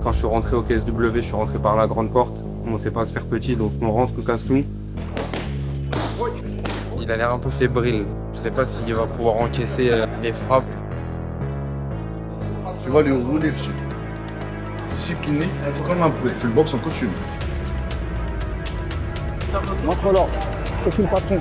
Quand je suis rentré au KSW, je suis rentré par la grande porte. On ne sait pas se faire petit, donc on rentre, on casse tout. Il a l'air un peu fébrile. Je sais pas s'il va pouvoir encaisser les frappes. Tu vas lui rouler dessus. Discipliné, comme un poulet. Tu le boxes en costume. Montre l'ordre. Je suis le patron.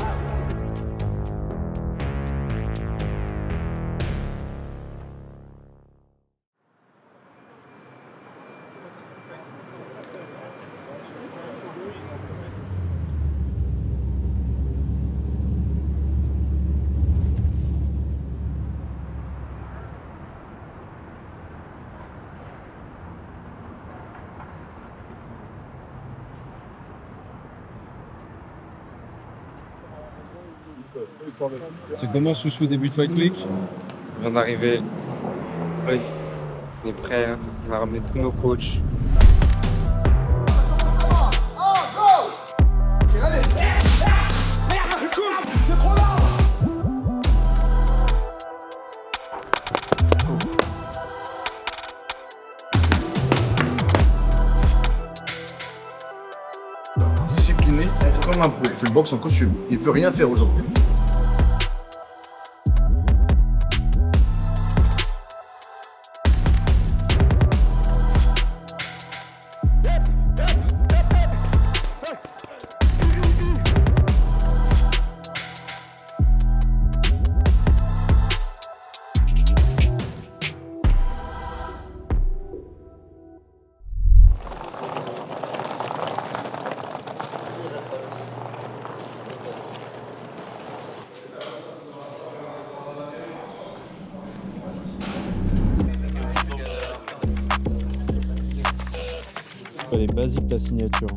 C'est comment sous début de Fight Week? On vient d'arriver. Oui. On est prêt, hein. On a ramené tous nos coachs. Discipliné, comme un poulet. Tu le boxes en costume. Il peut rien faire aujourd'hui. Elle est basique ta signature.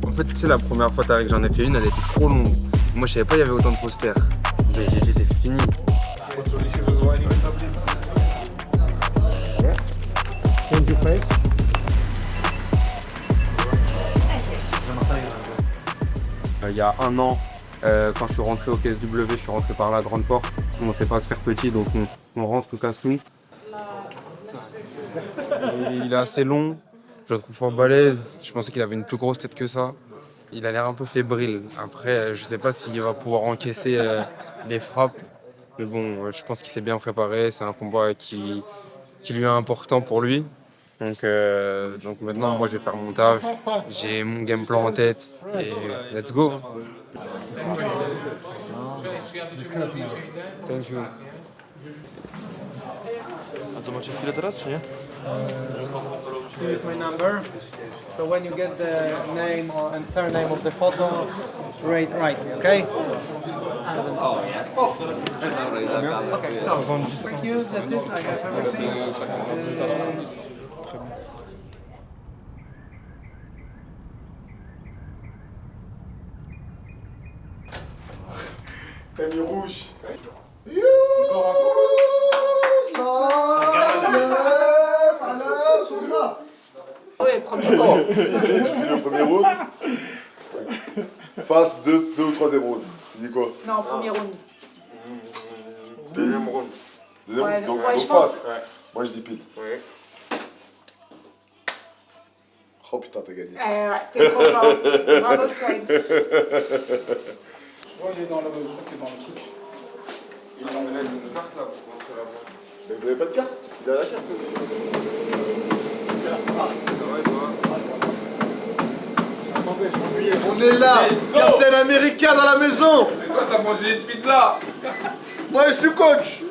En fait, tu sais, la première fois que j'en ai fait une, elle était trop longue. Moi, je savais pas qu'il y avait autant de posters. Mais j'ai dit, c'est fini. Change your face. Il y a un an, quand je suis rentré au KSW, je suis rentré par la grande porte. On ne sait pas se faire petit, donc on rentre, on casse tout. Et il est assez long, je le trouve pas balèze. Je pensais qu'il avait une plus grosse tête que ça. Il a l'air un peu fébrile. Après, je sais pas s'il va pouvoir encaisser les frappes. Mais bon, je pense qu'il s'est bien préparé. C'est un combat qui lui est important pour lui. Donc maintenant, moi, je vais faire mon taf. J'ai mon game plan en tête. Et let's go. Thank you. A co macie chwilę teraz, czy nie? Here is my number. So when you get the name and surname of the photo, write me, okay? Okay, so thank you. That's it. I guess everything. Peigne rouge. Oui, premier Attends, tu fais le premier round. Face 2 ou 3e round. Tu dis quoi? Non, premier round. Deuxième round. Deuxième Ouais, donc ouais, je face. pense. Ouais. Moi je dis pile. Ouais. Oh putain, t'as gagné. Ouais, t'es trop fort. Bravo, Swain. Je crois qu'il est dans le truc. Il a une carte là pour rentrer là-bas. Mais vous n'avez pas de carte? Il a la carte. On est là, Captain America dans la maison. Toi, t'as mangé une pizza. Moi je suis coach.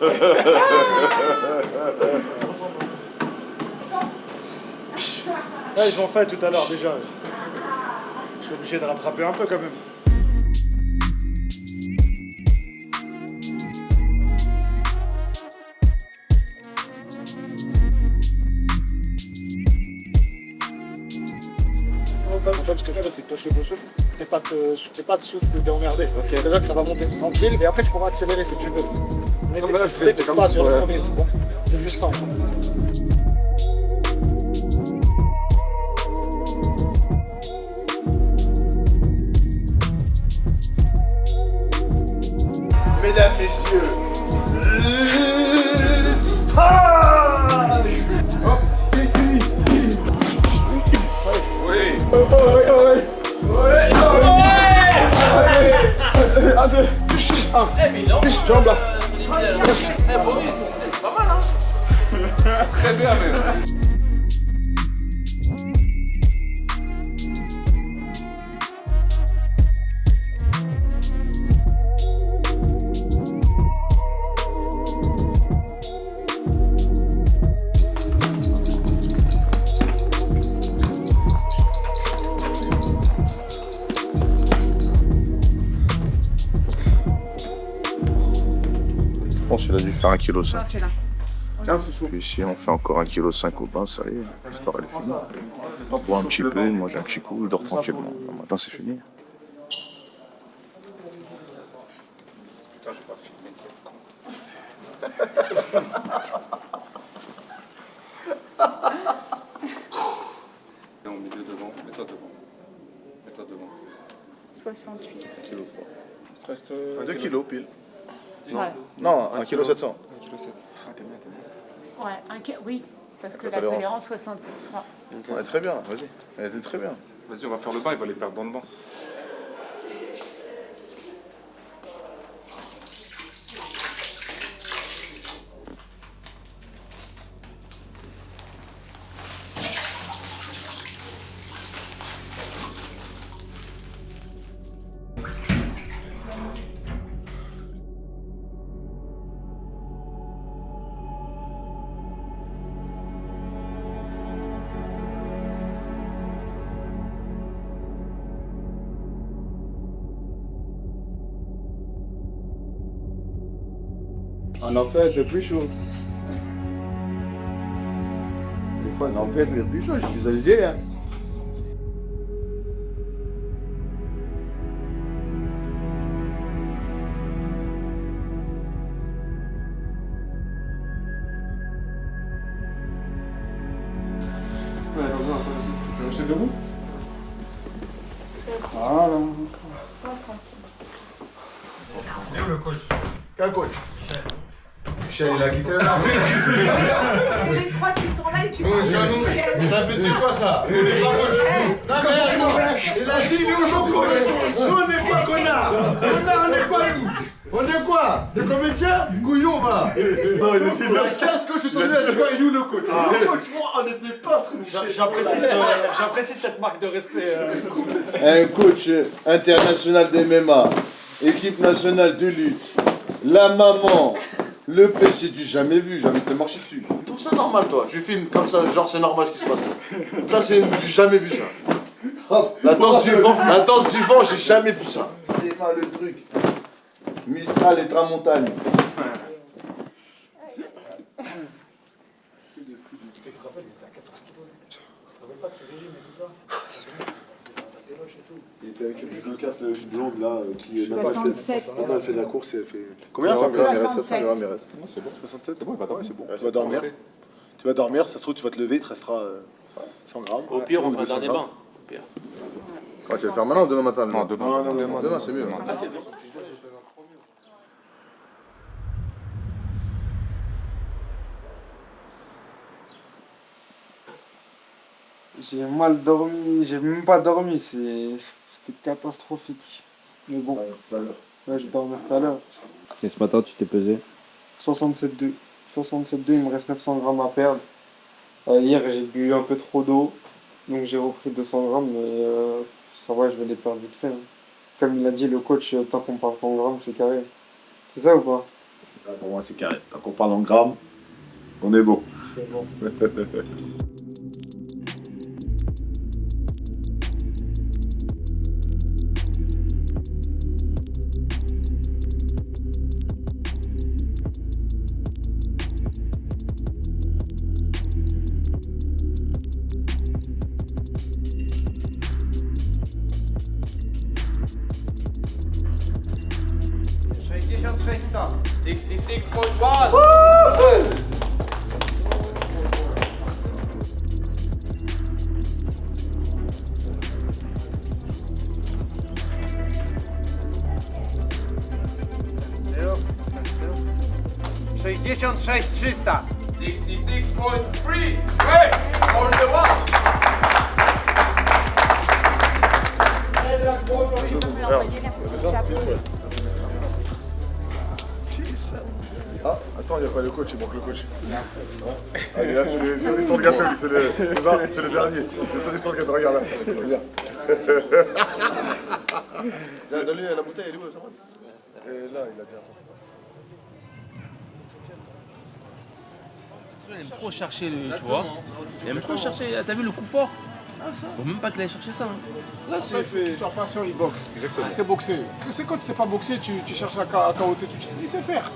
Là, ils ont fait tout à l'heure déjà. Je suis obligé de rattraper un peu quand même. En fait, ce que je fais, c'est que toi, je fais le souffle. T'es pas de souffle de t'emmerder. C'est-à-dire que ça va monter tranquille et après, tu pourras accélérer si tu veux. Mais dès que tu passes sur le premier, tu vois. C'est juste ça. En fait. Mesdames, messieurs, it's time. Chambre là. Très bien, même. Je pense qu'il a dû faire 1,5 kg. Non, c'est là. Puis ici, on fait encore 1,5 kg au bain, ça y est, l'histoire elle est finie. On boit un petit peu, mange un petit coup, dort tranquillement. Le matin, c'est fini. Putain, j'ai pas filmé. Au milieu devant, mets-toi devant. Mets-toi devant. 68. 1,3 kg. Il te reste. 2 kg pile. Ouais. Non, 1,7 kg. 1,7 kg. Ah, t'es bien, t'es bien. Ouais, oui, parce que La la tolérance. tolérance 66,3. Ouais, très bien, vas-y. Elle était très bien. Vas-y, on va faire le bain, il va les perdre dans le banc. En enfer, il fait plus chaud. Des fois, en enfer, il fait plus chaud, je suis allé hein. Ouais, non, vas-y. Tu veux rester debout? Ah là. Et où le coach? Quel coach? Michel, il a quitté la C'est les trois qui sont là et tu Oh, j'annonce. Ça fait dire quoi ça? On n'est pas coach. Non mais attends, il a dit nous on coach. Nous on est quoi connard? On est quoi nous? On est quoi? Des comédiens? Couillon va. Non, il a dit 15 coachs, je te dis, il a dit quoi? Et nous le coach. Le coach, moi on était peintres. J'apprécie cette marque de respect. Un coach international d'MMA, équipe nationale de lutte, la maman, le PC du jamais vu, j'ai envie de te marcher dessus. Tu trouves ça normal toi? Je filme comme ça, genre c'est normal ce qui se passe. Ça c'est du jamais vu ça. La danse du vent, j'ai jamais vu ça. C'est pas le truc. Mistral et Tramontagne. Il était avec une judocate blonde là qui est 67. elle fait de la course et elle fait. Combien? 100 grammes, il reste 67. 700 grammes, il reste. Non, c'est bon. 67. C'est bon, il va dormir, c'est bon. Tu vas dormir. Tu vas dormir, ça se trouve tu vas te lever, il te restera 100 grammes. Au pire, on Ou fera un 200 dernier grammes. bain. Au pire. Ouais, tu vas le faire maintenant ou demain matin? Non, demain. Demain c'est mieux. J'ai mal dormi, j'ai même pas dormi, c'était catastrophique. Mais bon, ouais, j'ai dormi tout à l'heure. Et ce matin, tu t'es pesé? 67,2. 67,2, il me reste 900 grammes à perdre. Hier, j'ai bu un peu trop d'eau, donc j'ai repris 200 grammes, mais ça va, je vais les perdre vite fait. Hein. Comme il a dit, le coach, tant qu'on parle pas en grammes, c'est carré. C'est ça ou pas? Pour moi c'est carré. Tant qu'on parle en grammes, on est bon. C'est bon. Pourtant, il n'y a pas le coach, il manque le coach. Allez, là, c'est les cerises sur le gâteau, lui, c'est ça, c'est le dernier. Les cerises sur le gâteau, regarde là. Regarde. Tiens, donne-lui la bouteille, elle est où, ça va? Et là, il a dit attends. Il aime trop chercher, tu vois. Il aime trop chercher. T'as vu le coup fort? Faut même pas qu'il aille chercher ça. Là, c'est fait. Qu'il soit patient, il boxe. Il sait boxer. C'est quand tu sais pas boxer, tu cherches à KOT tout de suite. Il sait faire.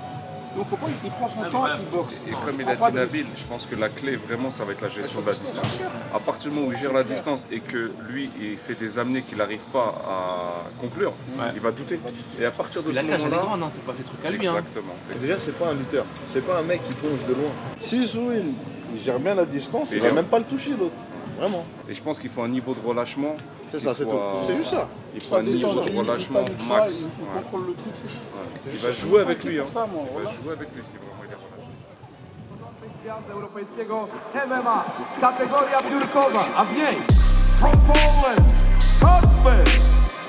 Donc faut pas, il prend son temps, il boxe. Et comme il a dit Nabil, je pense que la clé vraiment ça va être la gestion de la distance. À partir du moment où il gère la distance et que lui il fait des amenés qu'il n'arrive pas à conclure, il va douter. Et à partir de ce moment-là, non, c'est pas ces trucs à lui. exactement. Déjà, c'est pas un lutteur, c'est pas un mec qui plonge de loin. Si Souil, il gère bien la distance, il va même pas le toucher l'autre. Vraiment. Et je pense qu'il faut un niveau de relâchement. C'est ça, c'est tout. C'est juste ça. Il faut un niveau de relâchement max. Il contrôle le truc. Il va jouer avec lui. Il va jouer avec lui si vraiment il est relâché. Gwiazda europejskiego MMA, kategoria biurkowa, a w niej from Poland, Kacper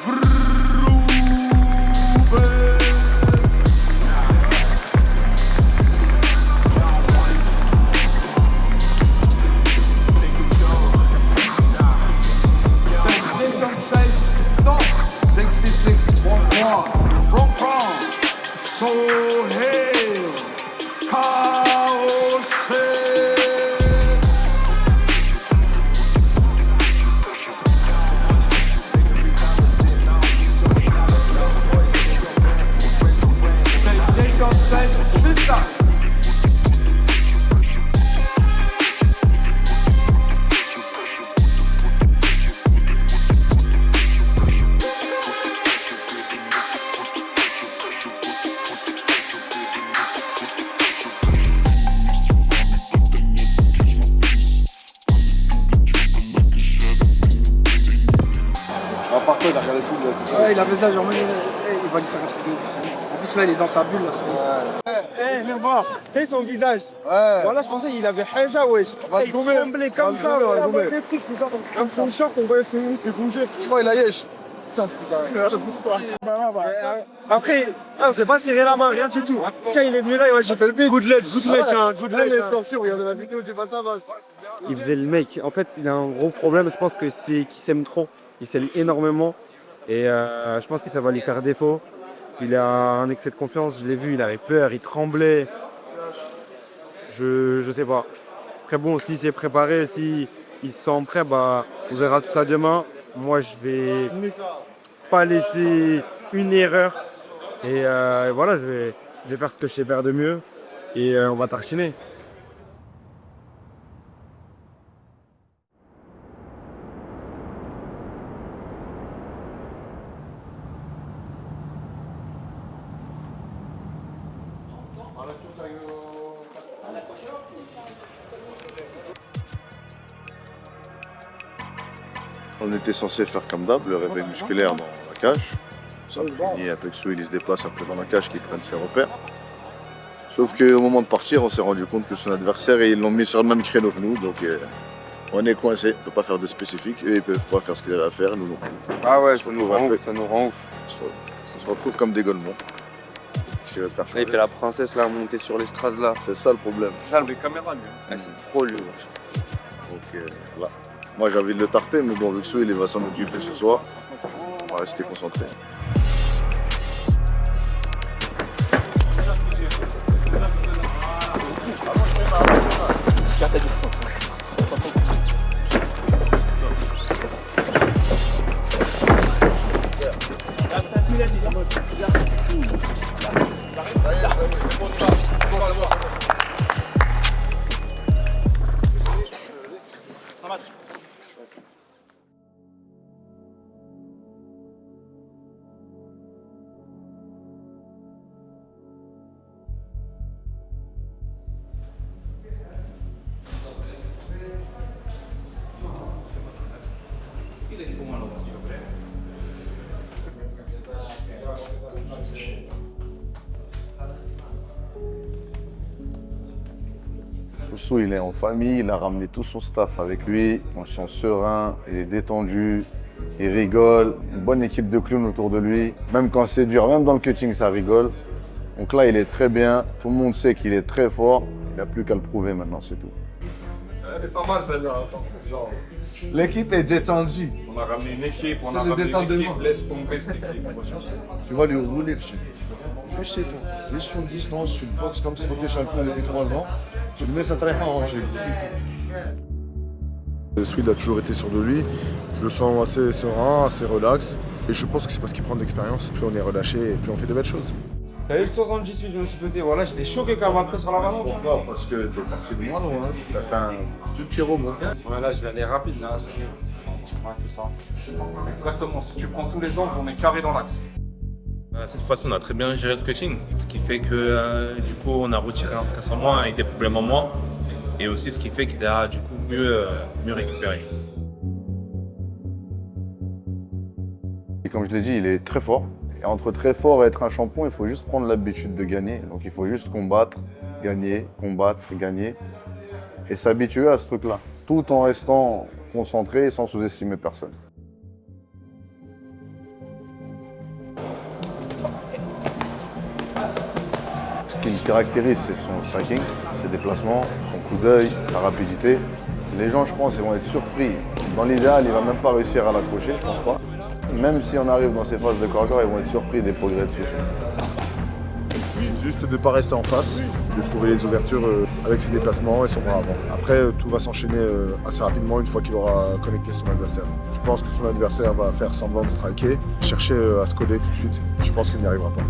Wróbel. Stop 66.1 from France, Sohail Kaose. Il a regardé ce film. Ouais, il a fait ça, genre, il va lui faire un truc de ouf. En plus, là, il est dans sa bulle, là, ça y est. Viens voir, t'as son visage. Ouais. Voilà, je pensais qu'il avait Haja, wesh. Il tremblait comme ça, ouais. Comme son choc, on va essayer de bouger. Je crois qu'il a yesh. Après, on s'est pas serré la main, rien du tout. Quand il est venu là, j'ai fait le big. Good luck, good luck. Les sorties, regardez la vidéo, j'ai pas ça, va. Il faisait le mec. En fait, il a un gros problème. Je pense que c'est qu'il s'aime trop. Il s'aime énormément. Et je pense que ça va lui faire défaut. Il a un excès de confiance. Je l'ai vu, il avait peur, il tremblait. Je sais pas. Après bon, s'il s'est préparé, s'il se sent prêt, bah, on verra tout ça demain. Moi, je vais pas laisser une erreur. Et voilà, je vais faire ce que je sais faire de mieux. Et on va tarchiner. On était censé faire comme d'hab, le réveil musculaire dans la cage. S'imprégner un peu de sous, il se déplace un peu dans la cage, qu'il prenne ses repères. Sauf qu'au moment de partir, on s'est rendu compte que son adversaire, ils l'ont mis sur le même créneau que nous. Donc on est coincé, on ne peut pas faire de spécifique. Eux, ils ne peuvent pas faire ce qu'ils avaient à faire, nous non plus. Ah ouais, ça nous rend ouf. On se retrouve comme des golemons. Là, il fait la princesse là, à monter sur l'estrade là. C'est ça le problème. C'est ça le caméra lui. C'est trop lui. Donc là. Moi j'ai envie de le tarter, mais bon, vu que il va s'en occuper ce soir, on va rester concentré. Chouchou, il est en famille, il a ramené tout son staff avec lui. On se sent serein, il est détendu, il rigole. Une bonne équipe de clowns autour de lui. Même quand c'est dur, même dans le cutting, ça rigole. Donc là, il est très bien. Tout le monde sait qu'il est très fort. Il n'y a plus qu'à le prouver maintenant, c'est tout. Elle est pas mal celle-là. L'équipe est détendue. On a ramené une équipe, on C'est a le ramené une détendement. équipe, laisse tomber cette équipe. Tu vas lui rouler dessus. Je sais pas. Gestion de distance, tu le boxes comme si tu étais champion depuis 3 ans. Tu le mets ça très arrangé. Swill a toujours été sûr de lui. Je le sens assez serein, assez relax. Et je pense que c'est parce qu'il prend de l'expérience. Plus on est relâché et plus on fait de belles choses. T'as eu le 78, je me suis pété. Voilà, j'étais choqué quand même après sur la balance. Pourquoi? Parce que t'es parti de moins loin. T'as fait un tout petit robot. Ouais, là, je vais aller rapide, là. C'est mieux. Ouais, c'est ça. Exactement, si tu prends tous les angles, on est carré dans l'axe. Cette fois-ci, on a très bien géré le cutting, ce qui fait que du coup, on a retiré un stress en moins avec des problèmes en moins. Et aussi ce qui fait qu'il a du coup mieux récupéré. Et comme je l'ai dit, il est très fort. Et entre très fort et être un champion, il faut juste prendre l'habitude de gagner. Donc il faut juste combattre, gagner, et s'habituer à ce truc-là, tout en restant concentré et sans sous-estimer personne. Ce qui le caractérise, c'est son striking, ses déplacements, son coup d'œil, sa rapidité. Les gens, je pense, ils vont être surpris. Dans l'idéal, il ne va même pas réussir à l'accrocher, je pense pas. Même si on arrive dans ces phases de corps-à-corps, ils vont être surpris des progrès dessus. C'est juste de ne pas rester en face, de trouver les ouvertures avec ses déplacements et son bras avant. Après, tout va s'enchaîner assez rapidement une fois qu'il aura connecté son adversaire. Je pense que son adversaire va faire semblant de striker, chercher à se coller tout de suite. Je pense qu'il n'y arrivera pas.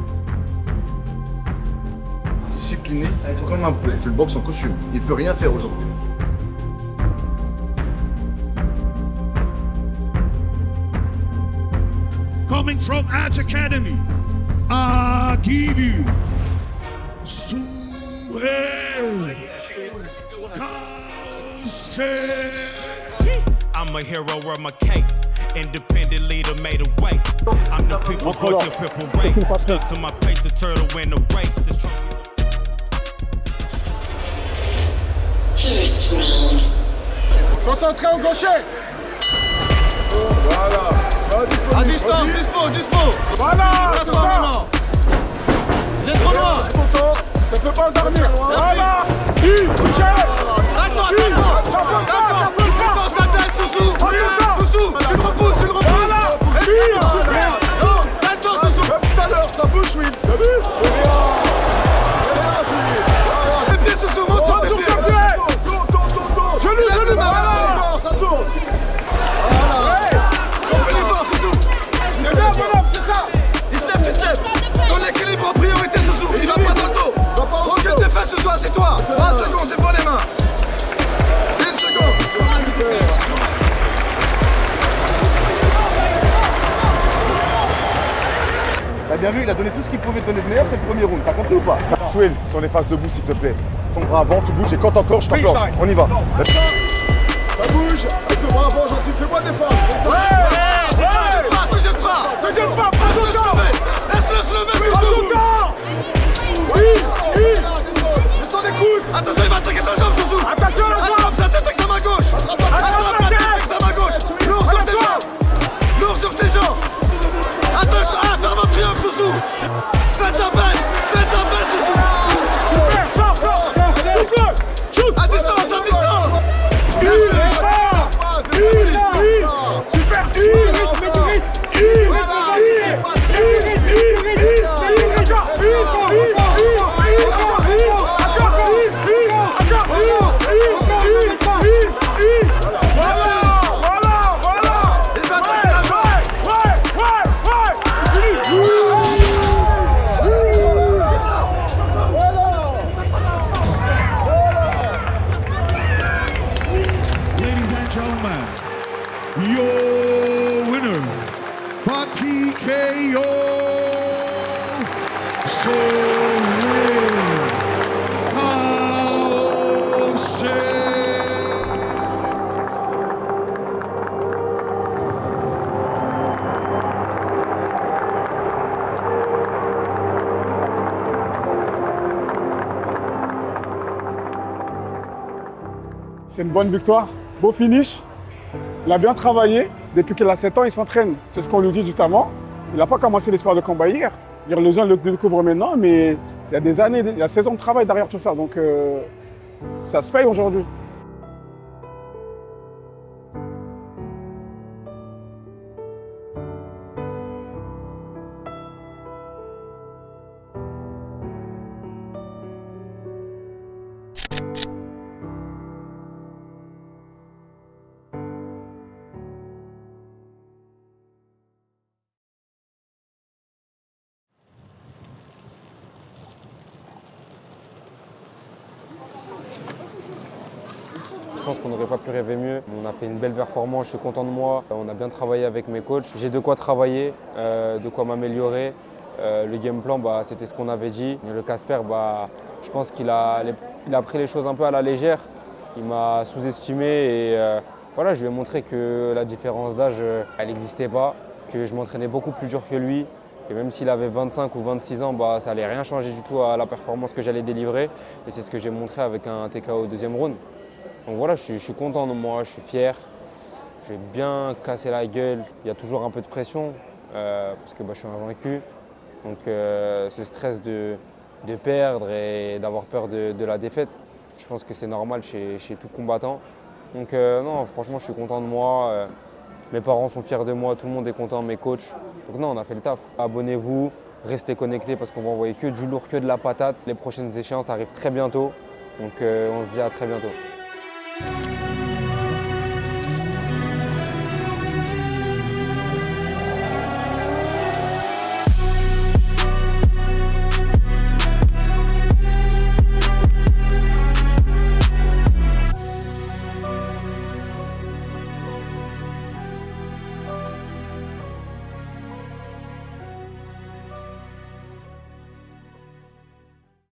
Discipliné comme un pro. Tu le boxes en costume. Il peut rien faire aujourd'hui. Coming from Edge Academy, I give you Suhail Kaushal. I'm a hero, wear my cape. Independent leader made a way. I'm the people's voice of preparation. Stuck to my pace, the turtle win the race. First round. Concentré au gaucher. Voilà. À distance, dispo. Voilà, c'est ça. Il est trop loin. Ne fais pas endormir. Voilà. Touché. Attends. Défense la tête, Soussou. Tu le repousses. Voilà. Attends, Soussou. Tout à l'heure, ça bouge, Will. T'as vu? C'est bien, Tes pieds, Soussou, monte sur tes pieds. Genou, voilà. Ça tourne. C'est ça. Il se lève, tu te lèves. Ton équilibre en priorité, Soussou. Il va pas dans le dos. Recule tes fesses, ce soir, c'est toi. 1 seconde, j'ai pas les mains. 1 seconde. T'as bien vu, il a donné tout ce qu'il pouvait te donner de meilleur, c'est le premier round. T'as compris ou pas? Swill, sur les faces debout, s'il te plaît. Ton bras avant, tu bouges et quand encore, je t'enclenche. On y va. Ça bouge. Avec le bras avant, gentil. Fais-moi défendre. C'est ça. Te jette pas. Laisse-le se lever, Soussou. Descends les coudes. Attention, il va attaquer ta jambe, Soussou. Attention la jambe. Attrape sa tête avec sa main gauche. Attrape sa tête avec sa main gauche. Lourd sur tes jambes. Attention, ferme un triangle, Soussou. Fais sa fesse, Soussou. Shoot. À distance. Ladies and gentlemen, your winner, by TKO, Suhail Kaushal. C'est une bonne victoire. Beau finish. Il a bien travaillé. Depuis qu'il a 7 ans, il s'entraîne. C'est ce qu'on lui dit justement. Il n'a pas commencé l'espoir de combat hier. Les gens le découvrent maintenant, mais Il y a des années, il y a 16 ans de travail derrière tout ça, donc ça se paye aujourd'hui. Je pense qu'on n'aurait pas pu rêver mieux. On a fait une belle performance, je suis content de moi. On a bien travaillé avec mes coachs. J'ai de quoi travailler, de quoi m'améliorer. Le game plan, c'était ce qu'on avait dit. Le Casper, je pense qu'il a pris les choses un peu à la légère. Il m'a sous-estimé et voilà, je lui ai montré que la différence d'âge, elle n'existait pas, que je m'entraînais beaucoup plus dur que lui. Et même s'il avait 25 ou 26 ans, ça n'allait rien changer du tout à la performance que j'allais délivrer. Et c'est ce que j'ai montré avec un TKO au deuxième round. Donc voilà, je suis content de moi, je suis fier. Je vais bien casser la gueule. Il y a toujours un peu de pression parce que je suis invaincu. Donc ce stress de perdre et d'avoir peur de la défaite, je pense que c'est normal chez tout combattant. Donc non, franchement, je suis content de moi. Mes parents sont fiers de moi, tout le monde est content, mes coachs. Donc non, on a fait le taf. Abonnez-vous, restez connectés parce qu'on va envoyer que du lourd, que de la patate. Les prochaines échéances arrivent très bientôt. Donc on se dit à très bientôt.